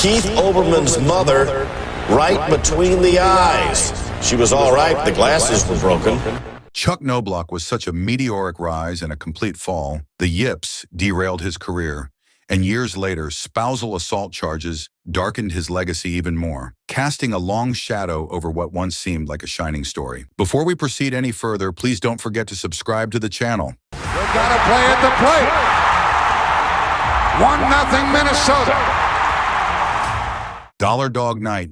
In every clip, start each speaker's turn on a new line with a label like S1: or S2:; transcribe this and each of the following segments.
S1: Keith Olbermann's mother right between the eyes. She was all right, the glasses were broken.
S2: Chuck Knoblauch was such a meteoric rise and a complete fall. The yips derailed his career, and years later, spousal assault charges darkened his legacy even more, casting a long shadow over what once seemed like a shining story. Before we proceed any further, please don't forget to subscribe to the channel.
S3: They got to play at the plate. 1-0 Minnesota.
S2: Dollar Dog Night.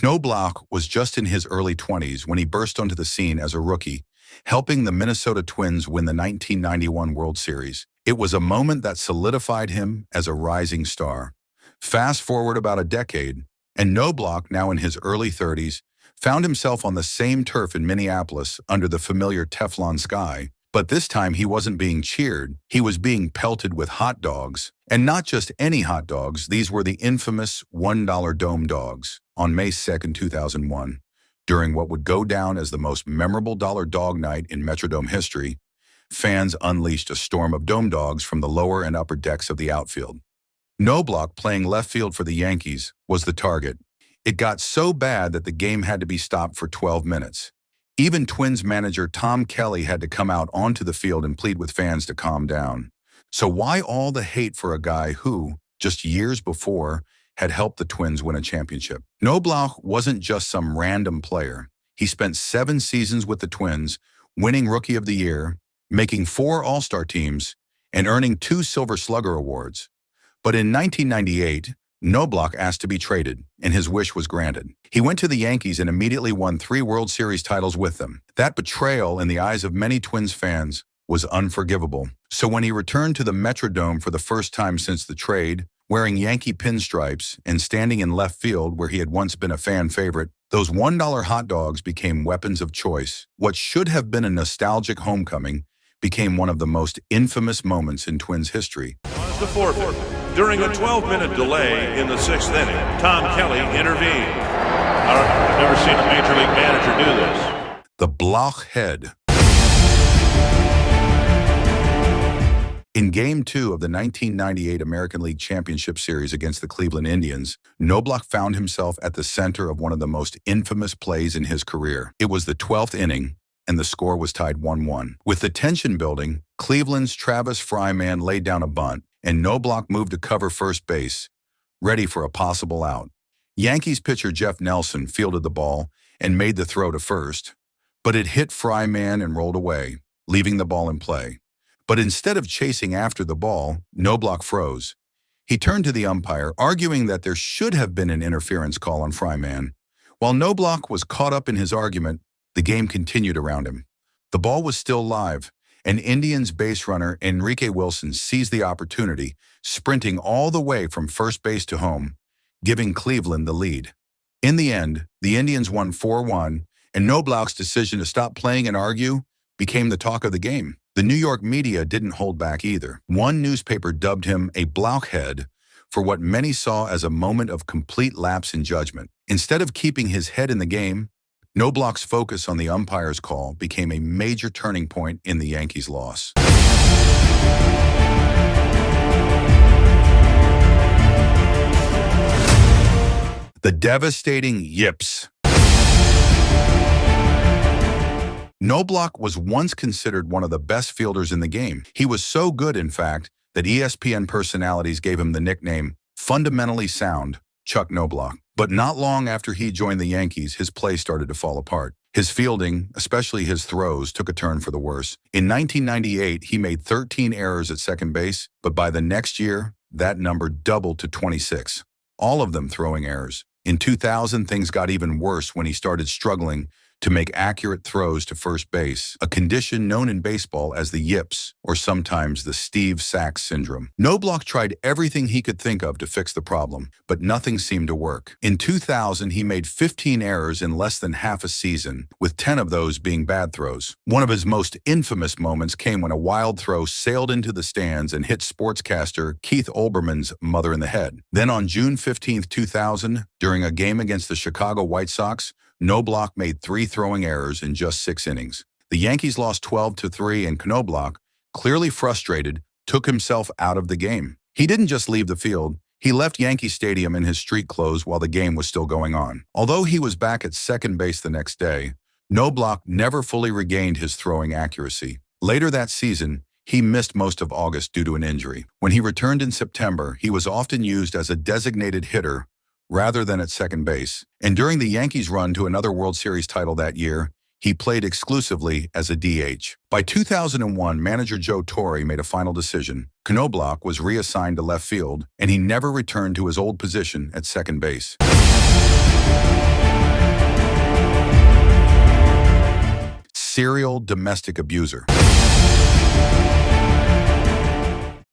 S2: Knoblauch was just in his early 20s when he burst onto the scene as a rookie, helping the Minnesota Twins win the 1991 World Series. It was a moment that solidified him as a rising star. Fast forward about a decade, and Knoblauch, now in his early 30s, found himself on the same turf in Minneapolis under the familiar Teflon sky. But this time he wasn't being cheered, he was being pelted with hot dogs. And not just any hot dogs, these were the infamous $1 Dome Dogs. On May 2nd, 2001, during what would go down as the most memorable Dollar Dog Night in Metrodome history, fans unleashed a storm of Dome Dogs from the lower and upper decks of the outfield. Knoblauch, playing left field for the Yankees, was the target. It got so bad that the game had to be stopped for 12 minutes. Even Twins manager Tom Kelly had to come out onto the field and plead with fans to calm down. So why all the hate for a guy who, just years before, had helped the Twins win a championship? Knoblauch wasn't just some random player. He spent 7 seasons with the Twins, winning Rookie of the Year, making 4 All-Star teams, and earning 2 Silver Slugger awards. But in 1998, Knoblauch asked to be traded, and his wish was granted. He went to the Yankees and immediately won 3 World Series titles with them. That betrayal in the eyes of many Twins fans was unforgivable. So when he returned to the Metrodome for the first time since the trade, wearing Yankee pinstripes and standing in left field where he had once been a fan favorite, those $1 hot dogs became weapons of choice. What should have been a nostalgic homecoming became one of the most infamous moments in Twins history.
S4: Was the forfeit. During a 12-minute delay in the 6th inning, Tom Kelly intervened. I've never seen a Major League manager do this.
S2: The Bloch Head. In Game 2 of the 1998 American League Championship Series against the Cleveland Indians, Knoblauch found himself at the center of one of the most infamous plays in his career. It was the 12th inning, and the score was tied 1-1. With the tension building, Cleveland's Travis Fryman laid down a bunt, and Knoblauch moved to cover first base, ready for a possible out. Yankees pitcher Jeff Nelson fielded the ball and made the throw to first, but it hit Fryman and rolled away, leaving the ball in play. But instead of chasing after the ball, Knoblauch froze. He turned to the umpire, arguing that there should have been an interference call on Fryman. While Knoblauch was caught up in his argument, the game continued around him. The ball was still live, and Indians base runner Enrique Wilson seized the opportunity, sprinting all the way from first base to home, giving Cleveland the lead. In the end, the Indians won 4-1, and Knoblauch's decision to stop playing and argue became the talk of the game. The New York media didn't hold back either. One newspaper dubbed him a Blockhead for what many saw as a moment of complete lapse in judgment. Instead of keeping his head in the game, Knoblauch's focus on the umpire's call became a major turning point in the Yankees' loss. The devastating yips. Knoblauch was once considered one of the best fielders in the game. He was so good, in fact, that ESPN personalities gave him the nickname Fundamentally Sound Chuck Knoblauch. But not long after he joined the Yankees, his play started to fall apart. His fielding, especially his throws, took a turn for the worse. In 1998, he made 13 errors at second base, but by the next year, that number doubled to 26, all of them throwing errors. In 2000, things got even worse when he started struggling to make accurate throws to first base, a condition known in baseball as the yips, or sometimes the Steve Sax syndrome. Knoblauch tried everything he could think of to fix the problem, but nothing seemed to work. In 2000, he made 15 errors in less than half a season, with 10 of those being bad throws. One of his most infamous moments came when a wild throw sailed into the stands and hit sportscaster Keith Olbermann's mother in the head. Then on June 15, 2000, during a game against the Chicago White Sox, Knoblauch made 3 throwing errors in just 6 innings. The Yankees lost 12-3, and Knoblauch, clearly frustrated, took himself out of the game. He didn't just leave the field. He left Yankee Stadium in his street clothes while the game was still going on. Although he was back at second base the next day, Knoblauch never fully regained his throwing accuracy. Later that season, he missed most of August due to an injury. When he returned in September, he was often used as a designated hitter rather than at second base. And during the Yankees' run to another World Series title that year, he played exclusively as a DH. By 2001, manager Joe Torre made a final decision. Knoblauch was reassigned to left field, and he never returned to his old position at second base. Serial domestic abuser.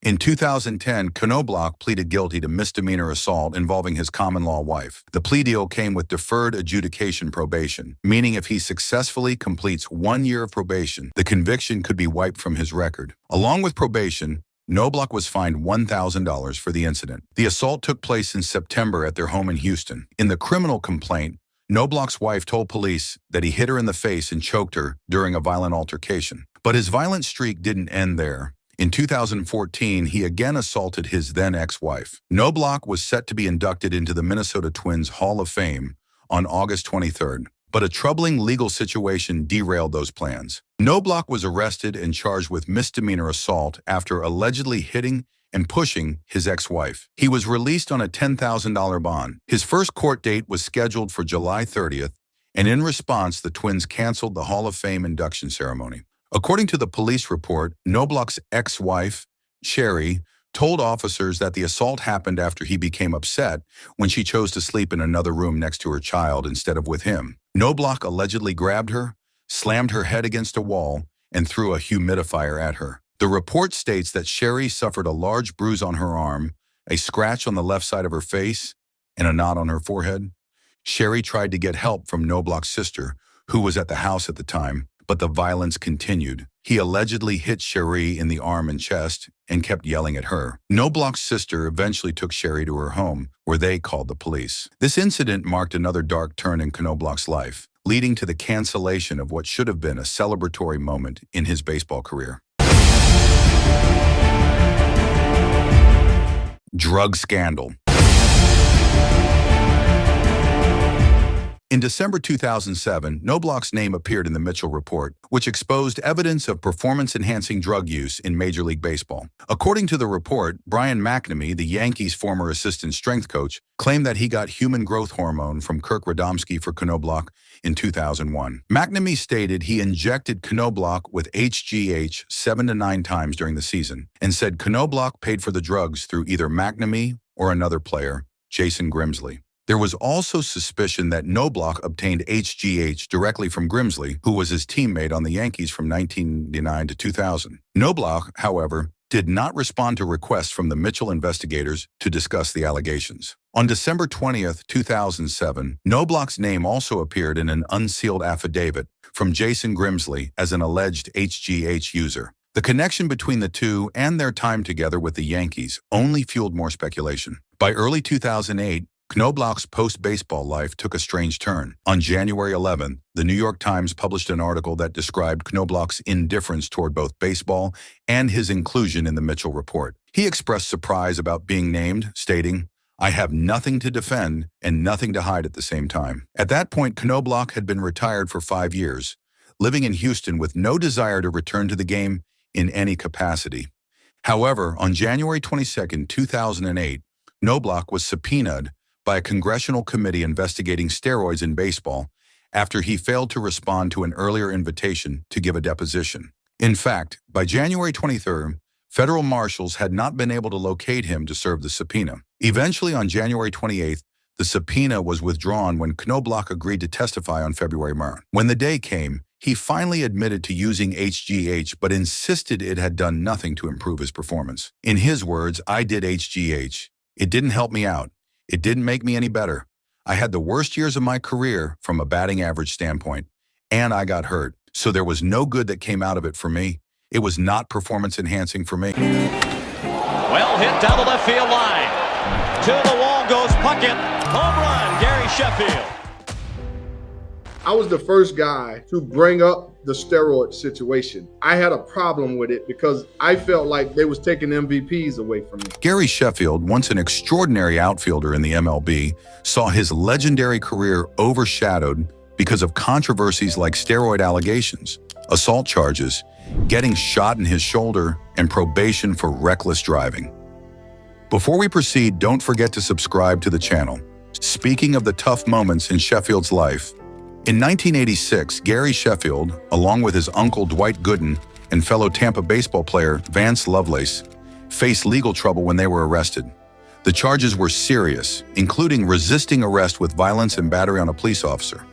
S2: In 2010, Knoblauch pleaded guilty to misdemeanor assault involving his common-law wife. The plea deal came with deferred adjudication probation, meaning if he successfully completes 1 year of probation, the conviction could be wiped from his record. Along with probation, Knoblauch was fined $1,000 for the incident. The assault took place in September at their home in Houston. In the criminal complaint, Knoblauch's wife told police that he hit her in the face and choked her during a violent altercation. But his violent streak didn't end there. In 2014, he again assaulted his then ex-wife. Knoblauch was set to be inducted into the Minnesota Twins Hall of Fame on August 23rd, but a troubling legal situation derailed those plans. Knoblauch was arrested and charged with misdemeanor assault after allegedly hitting and pushing his ex-wife. He was released on a $10,000 bond. His first court date was scheduled for July 30th, and in response, the Twins canceled the Hall of Fame induction ceremony. According to the police report, Knoblauch's ex-wife, Sherry, told officers that the assault happened after he became upset when she chose to sleep in another room next to her child instead of with him. Knoblauch allegedly grabbed her, slammed her head against a wall, and threw a humidifier at her. The report states that Sherry suffered a large bruise on her arm, a scratch on the left side of her face, and a knot on her forehead. Sherry tried to get help from Knoblauch's sister, who was at the house at the time, but the violence continued. He allegedly hit Sherry in the arm and chest and kept yelling at her. Knoblauch's sister eventually took Sherry to her home, where they called the police. This incident marked another dark turn in Knoblauch's life, leading to the cancellation of what should have been a celebratory moment in his baseball career. Drug scandal. In December 2007, Knoblauch's name appeared in the Mitchell Report, which exposed evidence of performance-enhancing drug use in Major League Baseball. According to the report, Brian McNamee, the Yankees' former assistant strength coach, claimed that he got human growth hormone from Kirk Radomski for Knoblauch in 2001. McNamee stated he injected Knoblauch with HGH 7 to 9 times during the season, and said Knoblauch paid for the drugs through either McNamee or another player, Jason Grimsley. There was also suspicion that Knoblauch obtained HGH directly from Grimsley, who was his teammate on the Yankees from 1999 to 2000. Knoblauch, however, did not respond to requests from the Mitchell investigators to discuss the allegations. On December 20th, 2007, Knoblauch's name also appeared in an unsealed affidavit from Jason Grimsley as an alleged HGH user. The connection between the two and their time together with the Yankees only fueled more speculation. By early 2008, Knoblauch's post-baseball life took a strange turn. On January 11th, the New York Times published an article that described Knoblauch's indifference toward both baseball and his inclusion in the Mitchell Report. He expressed surprise about being named, stating, "I have nothing to defend and nothing to hide at the same time." At that point, Knoblauch had been retired for 5 years, living in Houston with no desire to return to the game in any capacity. However, on January 22nd, 2008, Knoblauch was subpoenaed by a congressional committee investigating steroids in baseball after he failed to respond to an earlier invitation to give a deposition. In fact, by January 23rd, federal marshals had not been able to locate him to serve the subpoena. Eventually, on January 28th, the subpoena was withdrawn when Knoblauch agreed to testify on February 9th. When the day came, he finally admitted to using HGH, but insisted it had done nothing to improve his performance. In his words, "I did HGH. It didn't help me out. It didn't make me any better. I had the worst years of my career from a batting average standpoint, and I got hurt. So there was no good that came out of it for me. It was not performance enhancing for me."
S5: Well hit down the left field line. To the wall goes Puckett. Home run, Gary Sheffield.
S6: I was the first guy to bring up the steroid situation. I had a problem with it because I felt like they was taking MVPs away from me.
S2: Gary Sheffield, once an extraordinary outfielder in the MLB, saw his legendary career overshadowed because of controversies like steroid allegations, assault charges, getting shot in his shoulder, and probation for reckless driving. Before we proceed, don't forget to subscribe to the channel. Speaking of the tough moments in Sheffield's life, in 1986, Gary Sheffield, along with his uncle Dwight Gooden and fellow Tampa baseball player Vance Lovelace, faced legal trouble when they were arrested. The charges were serious, including resisting arrest with violence and battery on a police officer.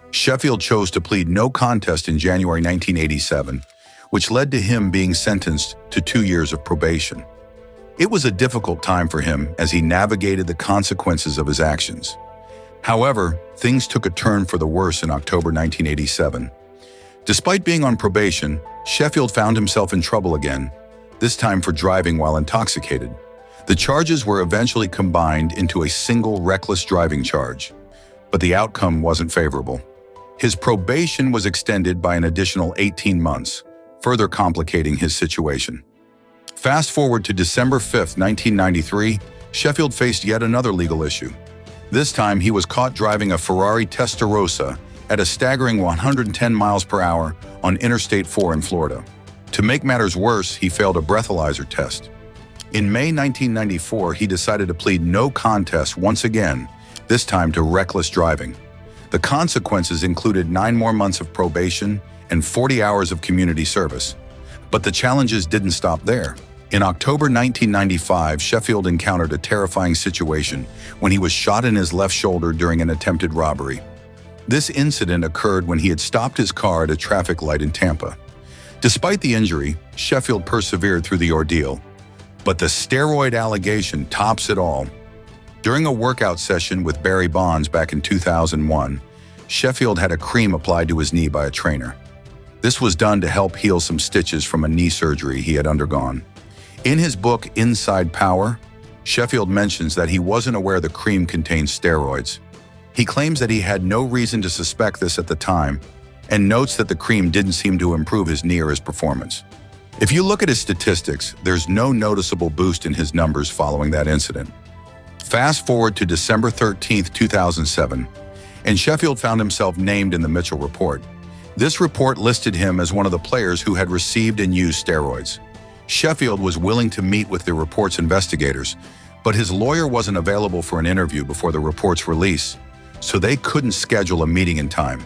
S2: Sheffield chose to plead no contest in January 1987, which led to him being sentenced to 2 years of probation. It was a difficult time for him as he navigated the consequences of his actions. However, things took a turn for the worse in October 1987. Despite being on probation, Sheffield found himself in trouble again, this time for driving while intoxicated. The charges were eventually combined into a single reckless driving charge, but the outcome wasn't favorable. His probation was extended by an additional 18 months, further complicating his situation. Fast forward to December 5, 1993, Sheffield faced yet another legal issue. This time, he was caught driving a Ferrari Testarossa at a staggering 110 miles per hour on Interstate 4 in Florida. To make matters worse, he failed a breathalyzer test. In May 1994, he decided to plead no contest once again, this time to reckless driving. The consequences included 9 more months of probation and 40 hours of community service. But the challenges didn't stop there. In October 1995, Sheffield encountered a terrifying situation when he was shot in his left shoulder during an attempted robbery. This incident occurred when he had stopped his car at a traffic light in Tampa. Despite the injury, Sheffield persevered through the ordeal. But the steroid allegation tops it all. During a workout session with Barry Bonds back in 2001, Sheffield had a cream applied to his knee by a trainer. This was done to help heal some stitches from a knee surgery he had undergone. In his book, Inside Power, Sheffield mentions that he wasn't aware the cream contained steroids. He claims that he had no reason to suspect this at the time, and notes that the cream didn't seem to improve his knee or his performance. If you look at his statistics, there's no noticeable boost in his numbers following that incident. Fast forward to December 13, 2007, and Sheffield found himself named in the Mitchell Report. This report listed him as one of the players who had received and used steroids. Sheffield was willing to meet with the report's investigators, but his lawyer wasn't available for an interview before the report's release, so they couldn't schedule a meeting in time.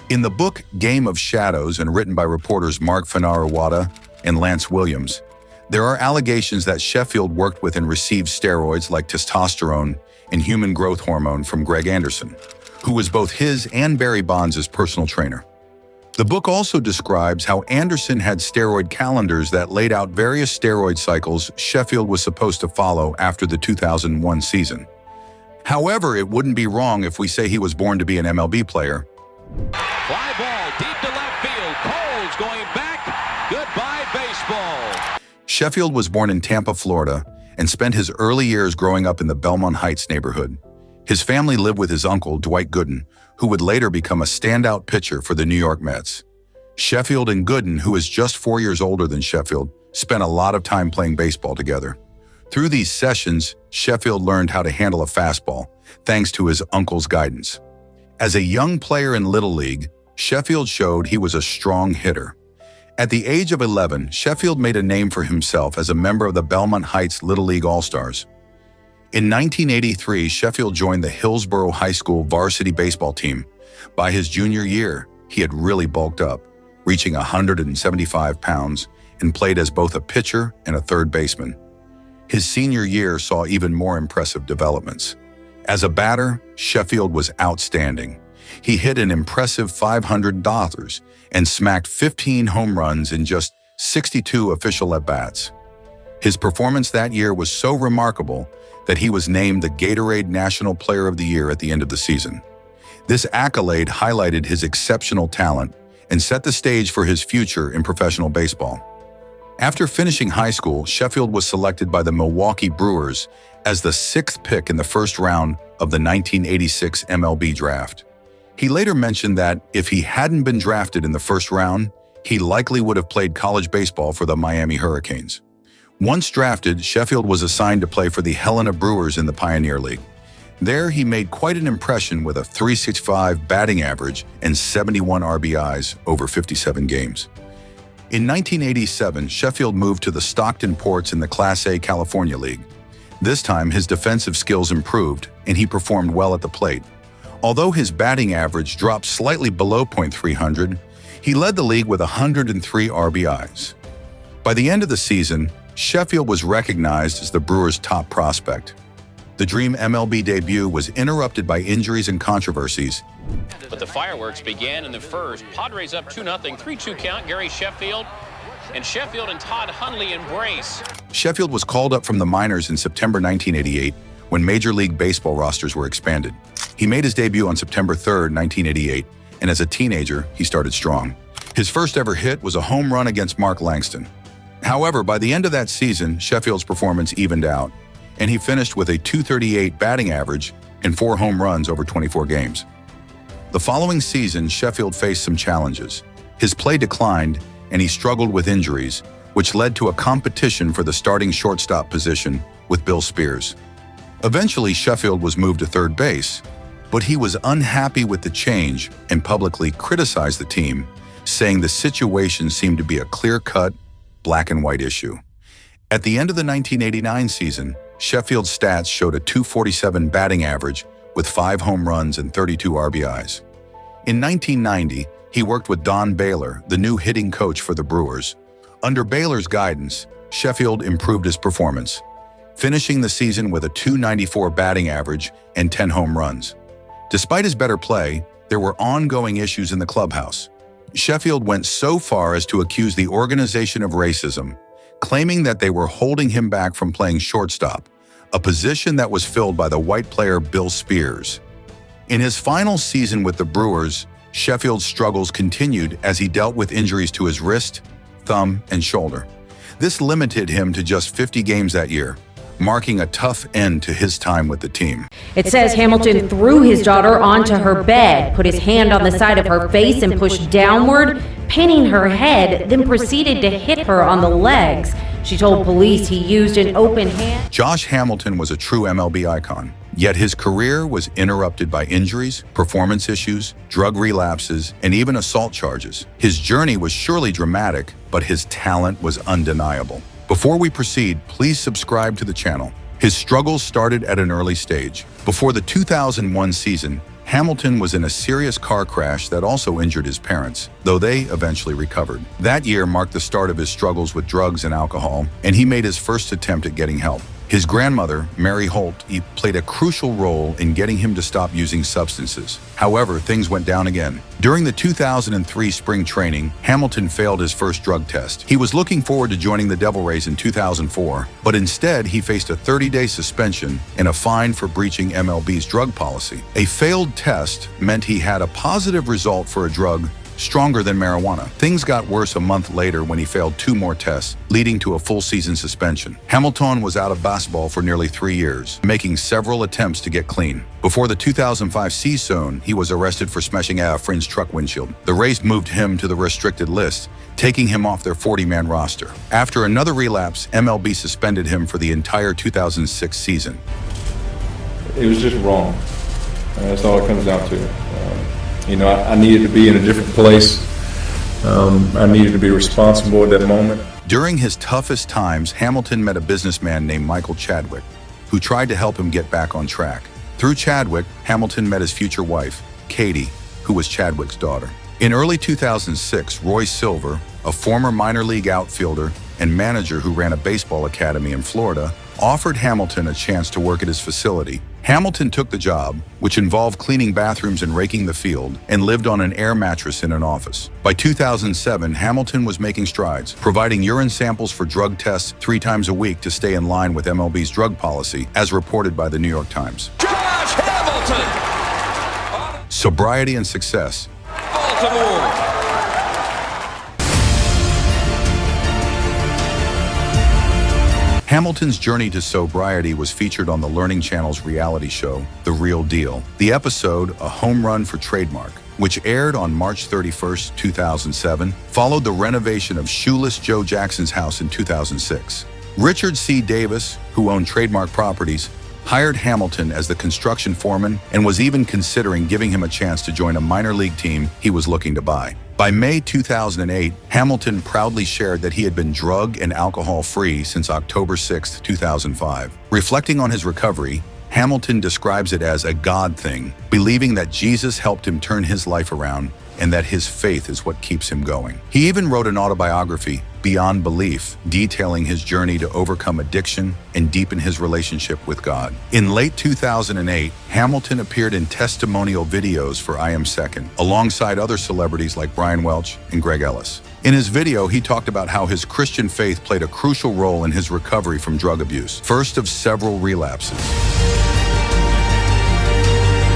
S2: In the book Game of Shadows, and written by reporters Mark Fanarawada and Lance Williams, there are allegations that Sheffield worked with and received steroids like testosterone and human growth hormone from Greg Anderson, who was both his and Barry Bonds' personal trainer. The book also describes how Anderson had steroid calendars that laid out various steroid cycles Sheffield was supposed to follow after the 2001 season. However, it wouldn't be wrong if we say he was born to be an MLB player.
S5: Fly ball deep to left field. Coles going back. Goodbye, baseball.
S2: Sheffield was born in Tampa, Florida, and spent his early years growing up in the Belmont Heights neighborhood. His family lived with his uncle, Dwight Gooden, who would later become a standout pitcher for the New York Mets. Sheffield and Gooden, who is just 4 years older than Sheffield, spent a lot of time playing baseball together. Through these sessions, Sheffield learned how to handle a fastball, thanks to his uncle's guidance. As a young player in Little League, Sheffield showed he was a strong hitter. At the age of 11, Sheffield made a name for himself as a member of the Belmont Heights Little League All-Stars. In 1983, Sheffield joined the Hillsborough High School varsity baseball team. By his junior year, he had really bulked up, reaching 175 pounds, and played as both a pitcher and a third baseman. His senior year saw even more impressive developments. As a batter, Sheffield was outstanding. He hit an impressive $500 and smacked 15 home runs in just 62 official at-bats. His performance that year was so remarkable that he was named the Gatorade National Player of the Year at the end of the season. This accolade highlighted his exceptional talent and set the stage for his future in professional baseball. After finishing high school, Sheffield was selected by the Milwaukee Brewers as the 6th pick in the first round of the 1986 MLB draft. He later mentioned that if he hadn't been drafted in the first round, he likely would have played college baseball for the Miami Hurricanes. Once drafted, Sheffield was assigned to play for the Helena Brewers in the Pioneer League. There, he made quite an impression with a .365 batting average and 71 RBIs over 57 games. In 1987, Sheffield moved to the Stockton Ports in the Class A California League. This time, his defensive skills improved, and he performed well at the plate. Although his batting average dropped slightly below .300, he led the league with 103 RBIs. By the end of the season, Sheffield was recognized as the Brewers' top prospect. The dream MLB debut was interrupted by injuries and controversies.
S5: But the fireworks began in the first. Padres up 2-0, 3-2 count. Gary Sheffield and Todd Hundley embrace.
S2: Sheffield was called up from the minors in September 1988 when Major League Baseball rosters were expanded. He made his debut on September 3, 1988, and as a teenager, he started strong. His first ever hit was a home run against Mark Langston. However, by the end of that season, Sheffield's performance evened out, and he finished with a .238 batting average and 4 home runs over 24 games. The following season, Sheffield faced some challenges. His play declined, and he struggled with injuries, which led to a competition for the starting shortstop position with Bill Spears. Eventually, Sheffield was moved to third base, but he was unhappy with the change and publicly criticized the team, saying the situation seemed to be a clear-cut, black-and-white issue. At the end of the 1989 season, Sheffield's stats showed a .247 batting average with 5 home runs and 32 RBIs. In 1990, he worked with Don Baylor, the new hitting coach for the Brewers. Under Baylor's guidance, Sheffield improved his performance, finishing the season with a .294 batting average and 10 home runs. Despite his better play, there were ongoing issues in the clubhouse. Sheffield went so far as to accuse the organization of racism, claiming that they were holding him back from playing shortstop, a position that was filled by the white player Bill Spears. In his final season with the Brewers, Sheffield's struggles continued as he dealt with injuries to his wrist, thumb, and shoulder. This limited him to just 50 games that year, marking a tough end to his time with the team.
S7: It says Hamilton threw his daughter onto her bed, put his hand on the side of her face and pushed downward, pinning her head, then proceeded to hit her on the legs. She told police he used an open hand.
S2: Josh Hamilton was a true MLB icon, yet his career was interrupted by injuries, performance issues, drug relapses, and even assault charges. His journey was surely dramatic, but his talent was undeniable. Before we proceed, please subscribe to the channel. His struggles started at an early stage. Before the 2001 season, Hamilton was in a serious car crash that also injured his parents, though they eventually recovered. That year marked the start of his struggles with drugs and alcohol, and he made his first attempt at getting help. His grandmother, Mary Holt, played a crucial role in getting him to stop using substances. However, things went down again. During the 2003 spring training, Hamilton failed his first drug test. He was looking forward to joining the Devil Rays in 2004, but instead he faced a 30-day suspension and a fine for breaching MLB's drug policy. A failed test meant he had a positive result for a drug stronger than marijuana. Things got worse a month later when he failed 2 more tests, leading to a full season suspension. Hamilton was out of basketball for nearly 3 years, making several attempts to get clean. Before the 2005 season, he was arrested for smashing a friend's truck windshield. The Rays moved him to the restricted list, taking him off their 40-man roster. After another relapse, MLB suspended him for the entire 2006 season.
S8: It was just wrong. That's all it comes down to. I needed to be in a different place. I needed to be responsible at that moment.
S2: During his toughest times, Hamilton met a businessman named Michael Chadwick, who tried to help him get back on track. Through Chadwick, Hamilton met his future wife, Katie, who was Chadwick's daughter. In early 2006, Roy Silver, a former minor league outfielder and manager who ran a baseball academy in Florida, offered Hamilton a chance to work at his facility. Hamilton took the job, which involved cleaning bathrooms and raking the field, and lived on an air mattress in an office. By 2007, Hamilton was making strides, providing urine samples for drug tests 3 times a week to stay in line with MLB's drug policy, as reported by the New York Times.
S5: Josh Hamilton!
S2: Sobriety and success.
S5: Baltimore!
S2: Hamilton's journey to sobriety was featured on the Learning Channel's reality show, The Real Deal. The episode, A Home Run for Trademark, which aired on March 31, 2007, followed the renovation of shoeless Joe Jackson's house in 2006. Richard C. Davis, who owned Trademark Properties, hired Hamilton as the construction foreman and was even considering giving him a chance to join a minor league team he was looking to buy. By May 2008, Hamilton proudly shared that he had been drug and alcohol-free since October 6, 2005. Reflecting on his recovery, Hamilton describes it as a God thing, believing that Jesus helped him turn his life around and that his faith is what keeps him going. He even wrote an autobiography, Beyond Belief, detailing his journey to overcome addiction and deepen his relationship with God. In late 2008, Hamilton appeared in testimonial videos for I Am Second, alongside other celebrities like Brian Welch and Greg Ellis. In his video, he talked about how his Christian faith played a crucial role in his recovery from drug abuse, first of several relapses.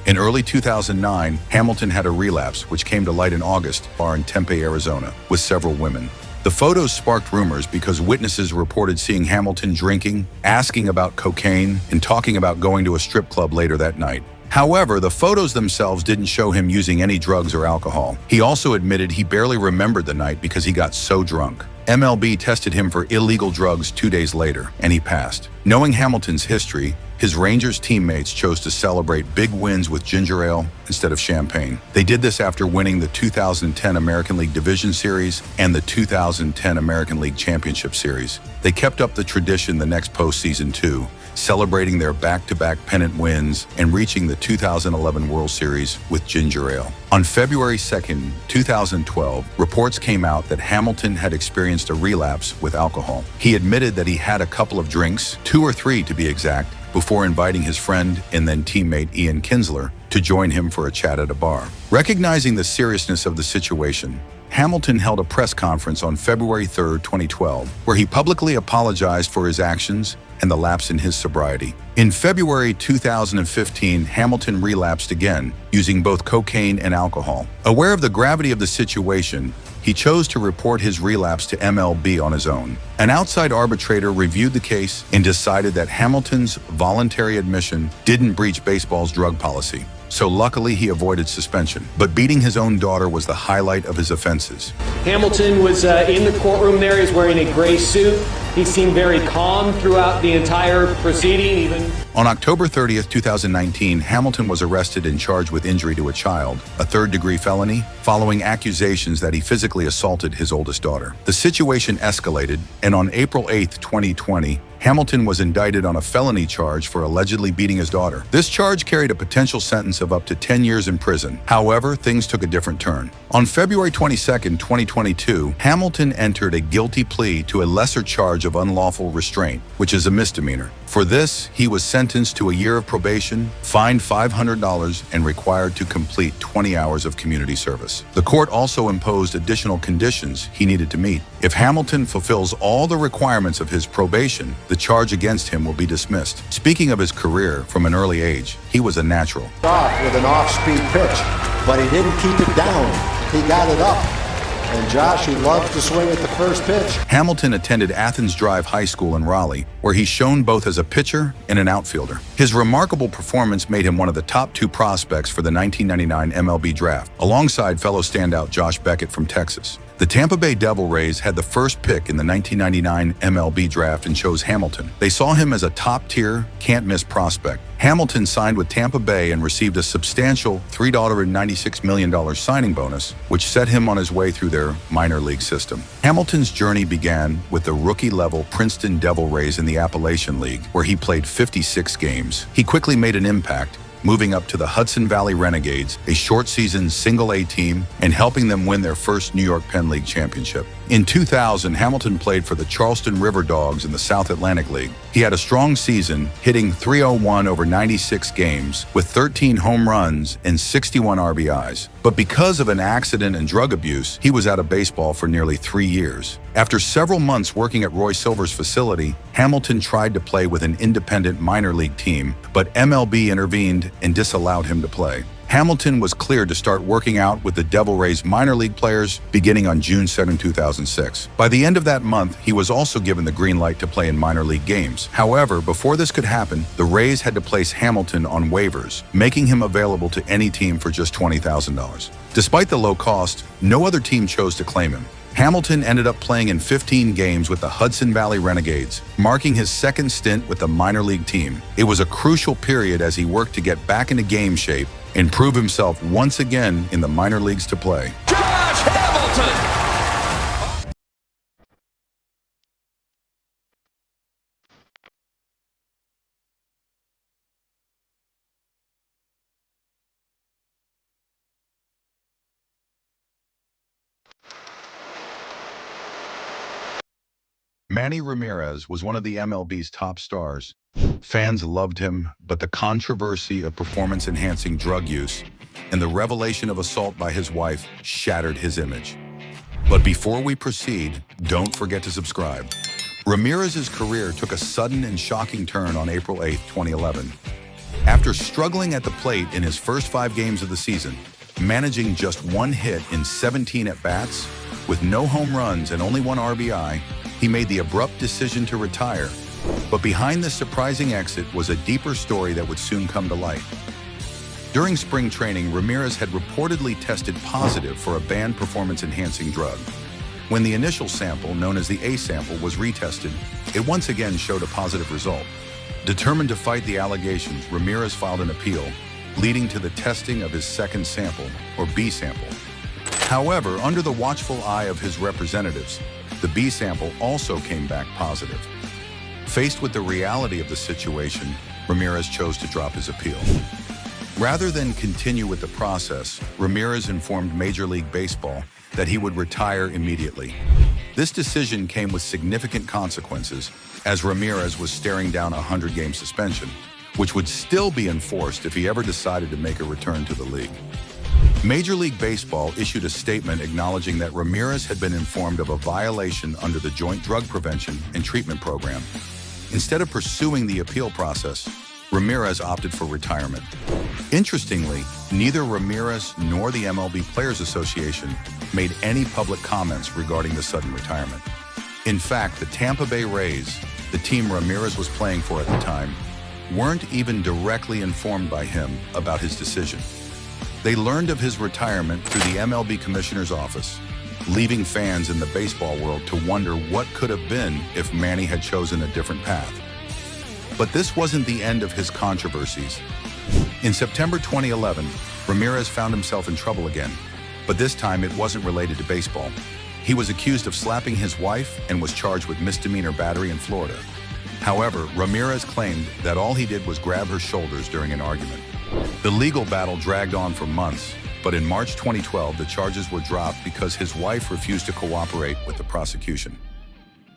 S2: In early 2009, Hamilton had a relapse, which came to light in August, bar in Tempe, Arizona, with several women. The photos sparked rumors because witnesses reported seeing Hamilton drinking, asking about cocaine, and talking about going to a strip club later that night. However, the photos themselves didn't show him using any drugs or alcohol. He also admitted he barely remembered the night because he got so drunk. MLB tested him for illegal drugs 2 days later, and he passed. Knowing Hamilton's history, his Rangers teammates chose to celebrate big wins with ginger ale instead of champagne. They did this after winning the 2010 American League Division Series and the 2010 American League Championship Series. They kept up the tradition the next postseason too, celebrating their back-to-back pennant wins and reaching the 2011 World Series with ginger ale. On February 2nd, 2012, reports came out that Hamilton had experienced a relapse with alcohol. He admitted that he had a couple of drinks, 2 or 3 to be exact, before inviting his friend and then teammate Ian Kinsler to join him for a chat at a bar. Recognizing the seriousness of the situation, Hamilton held a press conference on February 3, 2012, where he publicly apologized for his actions and the lapse in his sobriety. In February 2015, Hamilton relapsed again, using both cocaine and alcohol. Aware of the gravity of the situation, he chose to report his relapse to MLB on his own. An outside arbitrator reviewed the case and decided that Hamilton's voluntary admission didn't breach baseball's drug policy. So luckily he avoided suspension, but beating his own daughter was the highlight of his offenses.
S9: Hamilton was in the courtroom there. He's wearing a gray suit. He seemed very calm throughout the entire proceeding, even.
S2: On October 30th, 2019, Hamilton was arrested and charged with injury to a child, a third-degree felony, following accusations that he physically assaulted his oldest daughter. The situation escalated, and on April 8th, 2020, Hamilton was indicted on a felony charge for allegedly beating his daughter. This charge carried a potential sentence of up to 10 years in prison. However, things took a different turn. On February 22nd, 2022, Hamilton entered a guilty plea to a lesser charge of unlawful restraint, which is a misdemeanor. For this, he was sentenced to a year of probation, fined $500, and required to complete 20 hours of community service. The court also imposed additional conditions he needed to meet. If Hamilton fulfills all the requirements of his probation, the charge against him will be dismissed. Speaking of his career, from an early age, he was a natural.
S10: Off with an off-speed pitch, but he didn't keep it down. He got it up. And Josh, he loves to swing at the first pitch.
S2: Hamilton attended Athens Drive High School in Raleigh, where he's shown both as a pitcher and an outfielder. His remarkable performance made him one of the top 2 prospects for the 1999 MLB draft, alongside fellow standout Josh Beckett from Texas. The Tampa Bay Devil Rays had the first pick in the 1999 MLB draft and chose Hamilton. They saw him as a top-tier, can't-miss prospect. Hamilton signed with Tampa Bay and received a substantial $3.96 million signing bonus, which set him on his way through their minor league system. Hamilton's journey began with the rookie-level Princeton Devil Rays in the Appalachian League, where he played 56 games. He quickly made an impact, moving up to the Hudson Valley Renegades, a short-season single-A team, and helping them win their first New York Penn League championship. In 2000, Hamilton played for the Charleston River Dogs in the South Atlantic League. He had a strong season, hitting .301 over 96 games, with 13 home runs and 61 RBIs. But because of an accident and drug abuse, he was out of baseball for nearly 3 years. After several months working at Roy Silver's facility, Hamilton tried to play with an independent minor league team, but MLB intervened and disallowed him to play. Hamilton was cleared to start working out with the Devil Rays minor league players beginning on June 7, 2006. By the end of that month, he was also given the green light to play in minor league games. However, before this could happen, the Rays had to place Hamilton on waivers, making him available to any team for just $20,000. Despite the low cost, no other team chose to claim him. Hamilton ended up playing in 15 games with the Hudson Valley Renegades, marking his second stint with the minor league team. It was a crucial period as he worked to get back into game shape and prove himself once again in the minor leagues to play.
S11: Josh Hamilton!
S2: Manny Ramirez was one of the MLB's top stars. Fans loved him, but the controversy of performance-enhancing drug use and the revelation of assault by his wife shattered his image. But before we proceed, don't forget to subscribe. Ramirez's career took a sudden and shocking turn on April 8, 2011. After struggling at the plate in his first 5 games of the season, managing just 1 hit in 17 at-bats, with no home runs and only 1 RBI, he made the abrupt decision to retire. But behind this surprising exit was a deeper story that would soon come to light. During spring training, Ramirez had reportedly tested positive for a banned performance-enhancing drug. When the initial sample, known as the A sample, was retested, it once again showed a positive result. Determined to fight the allegations, Ramirez filed an appeal, leading to the testing of his second sample, or B sample. However, under the watchful eye of his representatives, the B sample also came back positive. Faced with the reality of the situation, Ramirez chose to drop his appeal. Rather than continue with the process, Ramirez informed Major League Baseball that he would retire immediately. This decision came with significant consequences, as Ramirez was staring down a 100-game suspension, which would still be enforced if he ever decided to make a return to the league. Major League Baseball issued a statement acknowledging that Ramirez had been informed of a violation under the Joint Drug Prevention and Treatment Program. Instead of pursuing the appeal process, Ramirez opted for retirement. Interestingly, neither Ramirez nor the MLB Players Association made any public comments regarding the sudden retirement. In fact, the Tampa Bay Rays, the team Ramirez was playing for at the time, weren't even directly informed by him about his decision. They learned of his retirement through the MLB Commissioner's office, leaving fans in the baseball world to wonder what could have been if Manny had chosen a different path. But this wasn't the end of his controversies. In September 2011, Ramirez found himself in trouble again, but this time it wasn't related to baseball. He was accused of slapping his wife and was charged with misdemeanor battery in Florida. However, Ramirez claimed that all he did was grab her shoulders during an argument. The legal battle dragged on for months, but in March 2012, the charges were dropped because his wife refused to cooperate with the prosecution.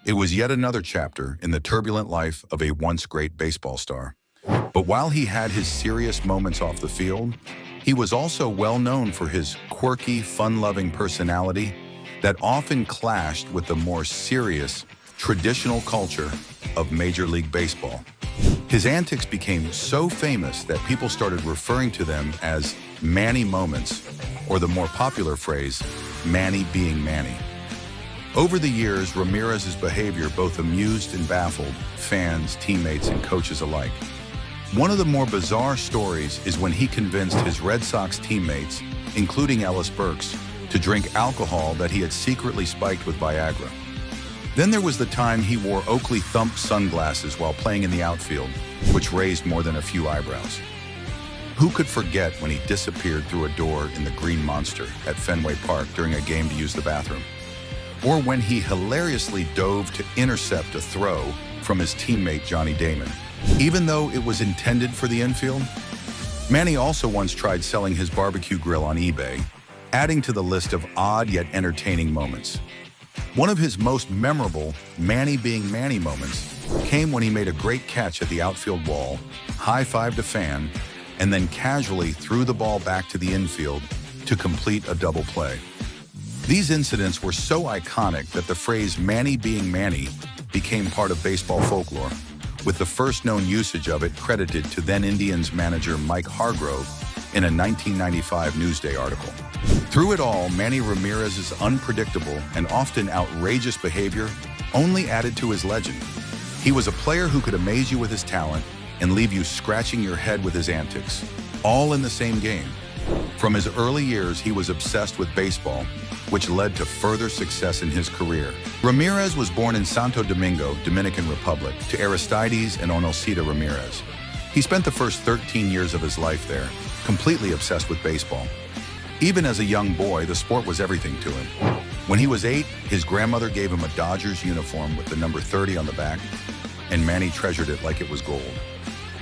S2: It was yet another chapter in the turbulent life of a once great baseball star. But while he had his serious moments off the field, he was also well known for his quirky, fun-loving personality that often clashed with the more serious, traditional culture of Major League Baseball. His antics became so famous that people started referring to them as Manny moments, or the more popular phrase, Manny being Manny. Over the years, Ramirez's behavior both amused and baffled fans, teammates, and coaches alike. One of the more bizarre stories is when he convinced his Red Sox teammates, including Ellis Burks, to drink alcohol that he had secretly spiked with Viagra. Then there was the time he wore Oakley Thump sunglasses while playing in the outfield, which raised more than a few eyebrows. Who could forget when he disappeared through a door in the Green Monster at Fenway Park during a game to use the bathroom? Or when he hilariously dove to intercept a throw from his teammate Johnny Damon, even though it was intended for the infield? Manny also once tried selling his barbecue grill on eBay, adding to the list of odd yet entertaining moments. One of his most memorable Manny being Manny moments came when he made a great catch at the outfield wall, high-fived a fan, and then casually threw the ball back to the infield to complete a double play. These incidents were so iconic that the phrase Manny being Manny became part of baseball folklore, with the first known usage of it credited to then Indians manager Mike Hargrove in a 1995 Newsday article. Through it all, Manny Ramirez's unpredictable and often outrageous behavior only added to his legend. He was a player who could amaze you with his talent and leave you scratching your head with his antics, all in the same game. From his early years, he was obsessed with baseball, which led to further success in his career. Ramirez was born in Santo Domingo, Dominican Republic, to Aristides and Onelcita Ramirez. He spent the first 13 years of his life there, completely obsessed with baseball. Even as a young boy, the sport was everything to him. When he was 8, his grandmother gave him a Dodgers uniform with the number 30 on the back, and Manny treasured it like it was gold.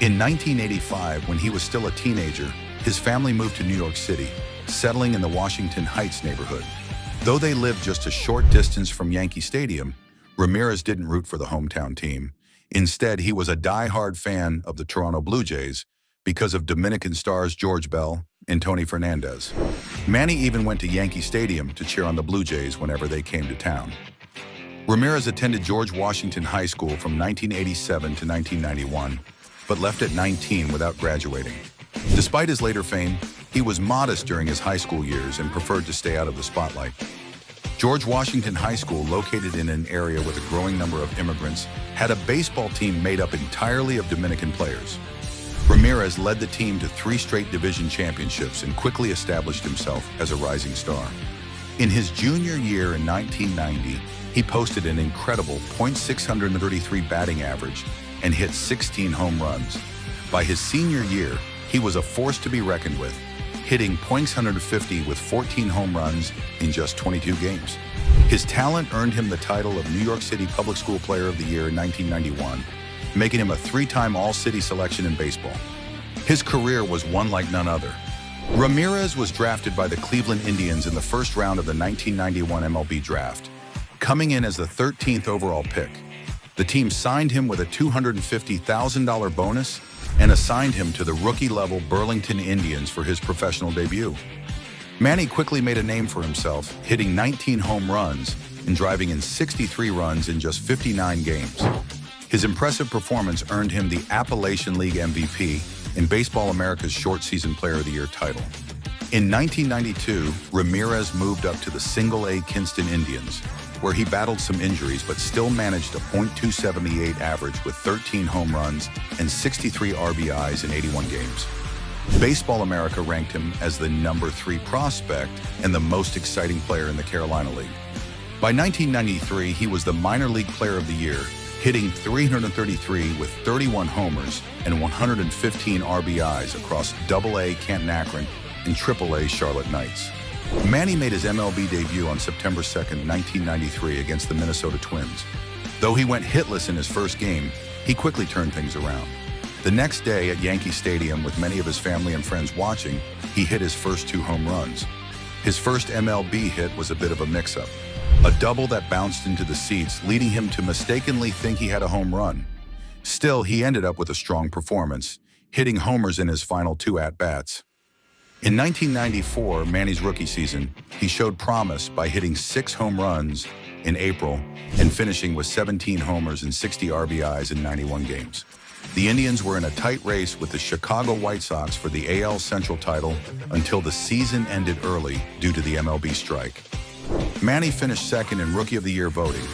S2: In 1985, when he was still a teenager, his family moved to New York City, settling in the Washington Heights neighborhood. Though they lived just a short distance from Yankee Stadium, Ramirez didn't root for the hometown team. Instead, he was a die-hard fan of the Toronto Blue Jays because of Dominican stars George Bell and Tony Fernandez. Manny even went to Yankee Stadium to cheer on the Blue Jays whenever they came to town. Ramirez attended George Washington High School from 1987 to 1991, but left at 19 without graduating. Despite his later fame, he was modest during his high school years and preferred to stay out of the spotlight. George Washington High School, located in an area with a growing number of immigrants, had a baseball team made up entirely of Dominican players. Ramirez led the team to 3 straight division championships and quickly established himself as a rising star. In his junior year in 1990, he posted an incredible .633 batting average and hit 16 home runs. By his senior year, he was a force to be reckoned with, hitting .150 with 14 home runs in just 22 games. His talent earned him the title of New York City Public School Player of the Year in 1991, making him a 3-time All-City selection in baseball. His career was one like none other. Ramirez was drafted by the Cleveland Indians in the first round of the 1991 MLB Draft, coming in as the 13th overall pick. The team signed him with a $250,000 bonus and assigned him to the rookie-level Burlington Indians for his professional debut. Manny quickly made a name for himself, hitting 19 home runs and driving in 63 runs in just 59 games. His impressive performance earned him the Appalachian League MVP and Baseball America's Short Season Player of the Year title. In 1992, Ramirez moved up to the Single-A Kinston Indians, where he battled some injuries but still managed a .278 average with 13 home runs and 63 RBIs in 81 games. Baseball America ranked him as the number 3 prospect and the most exciting player in the Carolina League. By 1993, he was the Minor League Player of the Year, hitting .333 with 31 homers and 115 RBIs across AA Canton Akron and AAA Charlotte Knights. Manny made his MLB debut on September 2, 1993 against the Minnesota Twins. Though he went hitless in his first game, he quickly turned things around. The next day at Yankee Stadium, with many of his family and friends watching, he hit his first 2 home runs. His first MLB hit was a bit of a mix-up, a double that bounced into the seats, leading him to mistakenly think he had a home run. Still, he ended up with a strong performance, hitting homers in his final 2 at-bats. In 1994, Manny's rookie season, he showed promise by hitting 6 home runs in April and finishing with 17 homers and 60 RBIs in 91 games. The Indians were in a tight race with the Chicago White Sox for the AL Central title until the season ended early due to the MLB strike. Manny finished second in Rookie of the Year voting.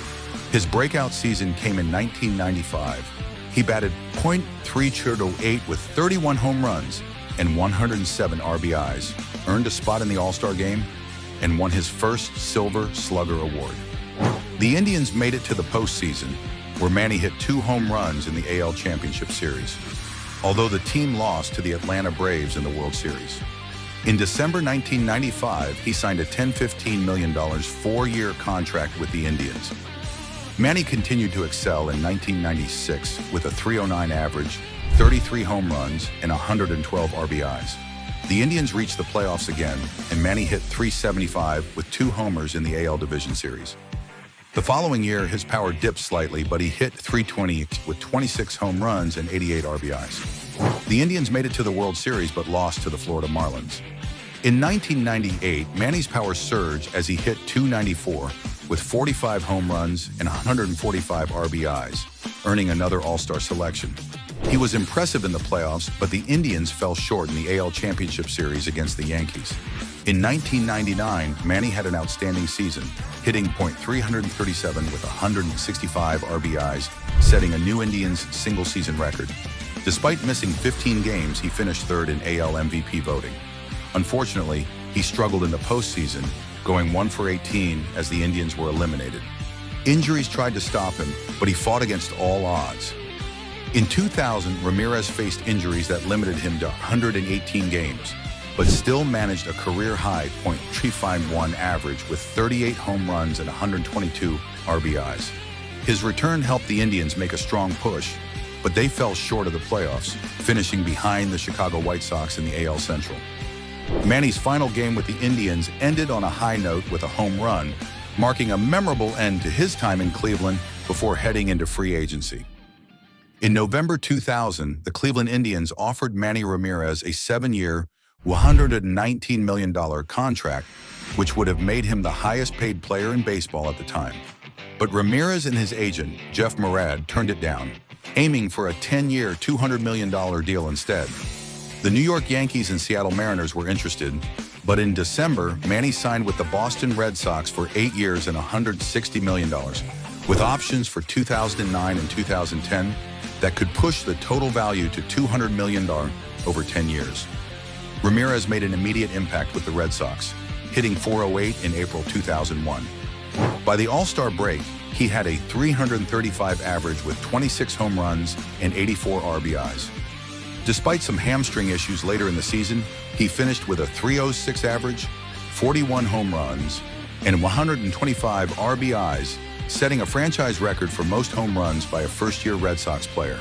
S2: His breakout season came in 1995. He batted .308 with 31 home runs and 107 RBIs, earned a spot in the All-Star game, and won his first Silver Slugger Award. The Indians made it to the postseason, where Manny hit 2 home runs in the AL Championship Series, although the team lost to the Atlanta Braves in the World Series. In December 1995, he signed a $10-15 million 4-year contract with the Indians. Manny continued to excel in 1996 with a .309 average, 33 home runs, and 112 RBIs. The Indians reached the playoffs again, and Manny hit .375 with 2 homers in the AL Division Series. The following year, his power dipped slightly, but he hit .320 with 26 home runs and 88 RBIs. The Indians made it to the World Series, but lost to the Florida Marlins. In 1998, Manny's power surged as he hit .294 with 45 home runs and 145 RBIs, earning another All-Star selection. He was impressive in the playoffs, but the Indians fell short in the AL Championship Series against the Yankees. In 1999, Manny had an outstanding season, hitting .337 with 165 RBIs, setting a new Indians single-season record. Despite missing 15 games, he finished third in AL MVP voting. Unfortunately, he struggled in the postseason, going 1 for 18 as the Indians were eliminated. Injuries tried to stop him, but he fought against all odds. In 2000, Ramirez faced injuries that limited him to 118 games, but still managed a career-high .351 average with 38 home runs and 122 RBIs. His return helped the Indians make a strong push, but they fell short of the playoffs, finishing behind the Chicago White Sox in the AL Central. Manny's final game with the Indians ended on a high note with a home run, marking a memorable end to his time in Cleveland before heading into free agency. In November 2000, the Cleveland Indians offered Manny Ramirez a 7-year, $119 million contract, which would have made him the highest-paid player in baseball at the time. But Ramirez and his agent, Jeff Murad, turned it down, aiming for a 10-year, $200 million deal instead. The New York Yankees and Seattle Mariners were interested, but in December, Manny signed with the Boston Red Sox for 8 years and $160 million, with options for 2009 and 2010 that could push the total value to $200 million over 10 years. Ramirez made an immediate impact with the Red Sox, hitting .408 in April 2001. By the All-Star break, he had a .335 average with 26 home runs and 84 RBIs. Despite some hamstring issues later in the season, he finished with a .306 average, 41 home runs, and 125 RBIs, setting a franchise record for most home runs by a first-year Red Sox player.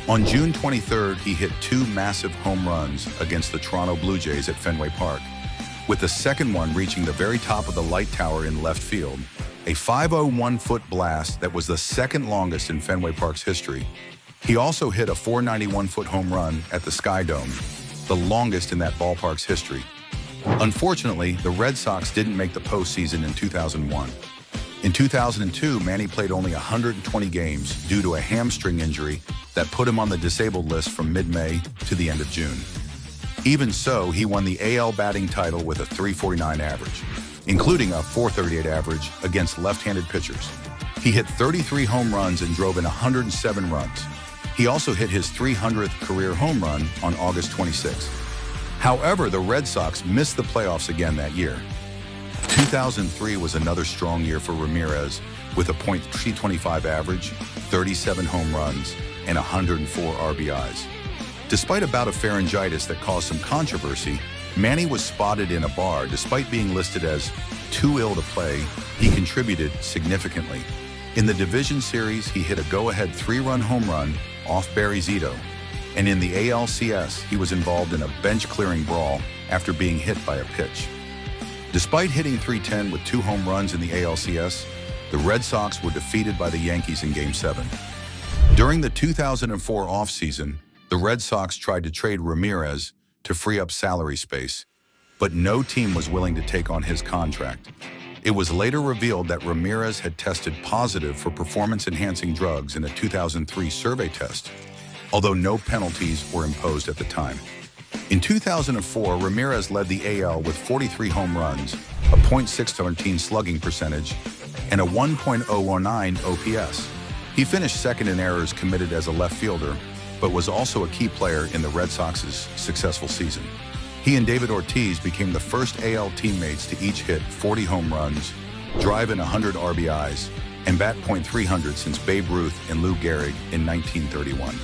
S2: On June 23rd, he hit 2 massive home runs against the Toronto Blue Jays at Fenway Park, with the second one reaching the very top of the light tower in left field, a 501-foot blast that was the second longest in Fenway Park's history. He also hit a 491-foot home run at the Sky Dome, the longest in that ballpark's history. Unfortunately, the Red Sox didn't make the postseason in 2001. In 2002, Manny played only 120 games due to a hamstring injury that put him on the disabled list from mid-May to the end of June. Even so, he won the AL batting title with a .349 average, including a .438 average against left-handed pitchers. He hit 33 home runs and drove in 107 runs. He also hit his 300th career home run on August 26. However, the Red Sox missed the playoffs again that year. 2003 was another strong year for Ramirez with a .325 average, 37 home runs, and 104 RBIs. Despite a bout of pharyngitis that caused some controversy, Manny was spotted in a bar. Despite being listed as too ill to play, he contributed significantly. In the division series, he hit a go-ahead 3-run home run off Barry Zito, and in the ALCS, he was involved in a bench-clearing brawl after being hit by a pitch. Despite hitting .310 with 2 home runs in the ALCS, the Red Sox were defeated by the Yankees in Game 7. During the 2004 offseason, the Red Sox tried to trade Ramirez to free up salary space, but no team was willing to take on his contract. It was later revealed that Ramirez had tested positive for performance-enhancing drugs in a 2003 survey test, although no penalties were imposed at the time. In 2004, Ramirez led the AL with 43 home runs, a .613 slugging percentage, and a 1.019 OPS. He finished second in errors committed as a left fielder, but was also a key player in the Red Sox's successful season. He and David Ortiz became the first AL teammates to each hit 40 home runs, drive in 100 RBIs, and bat .300 since Babe Ruth and Lou Gehrig in 1931.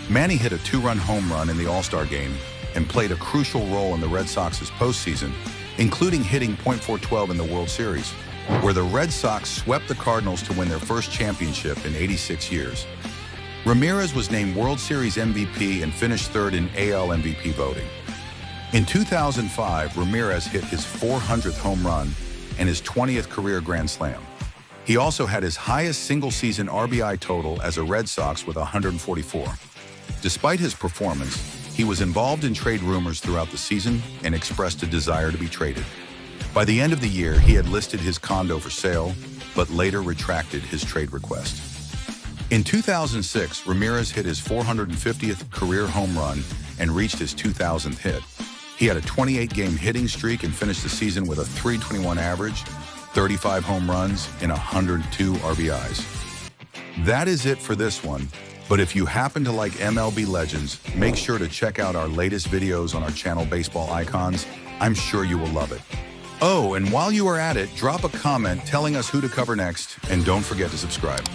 S2: Manny hit a 2-run home run in the All-Star game and played a crucial role in the Red Sox's postseason, including hitting .412 in the World Series, where the Red Sox swept the Cardinals to win their first championship in 86 years. Ramirez was named World Series MVP and finished third in AL MVP voting. In 2005, Ramirez hit his 400th home run and his 20th career Grand Slam. He also had his highest single-season RBI total as a Red Sox with 144. Despite his performance, he was involved in trade rumors throughout the season and expressed a desire to be traded. By the end of the year, he had listed his condo for sale, but later retracted his trade request. In 2006, Ramirez hit his 450th career home run and reached his 2000th hit. He had a 28-game hitting streak and finished the season with a .321 average, 35 home runs, and 102 RBIs. That is it for this one, but if you happen to like MLB Legends, make sure to check out our latest videos on our channel Baseball Icons. I'm sure you will love it. Oh, and while you are at it, drop a comment telling us who to cover next, and don't forget to subscribe.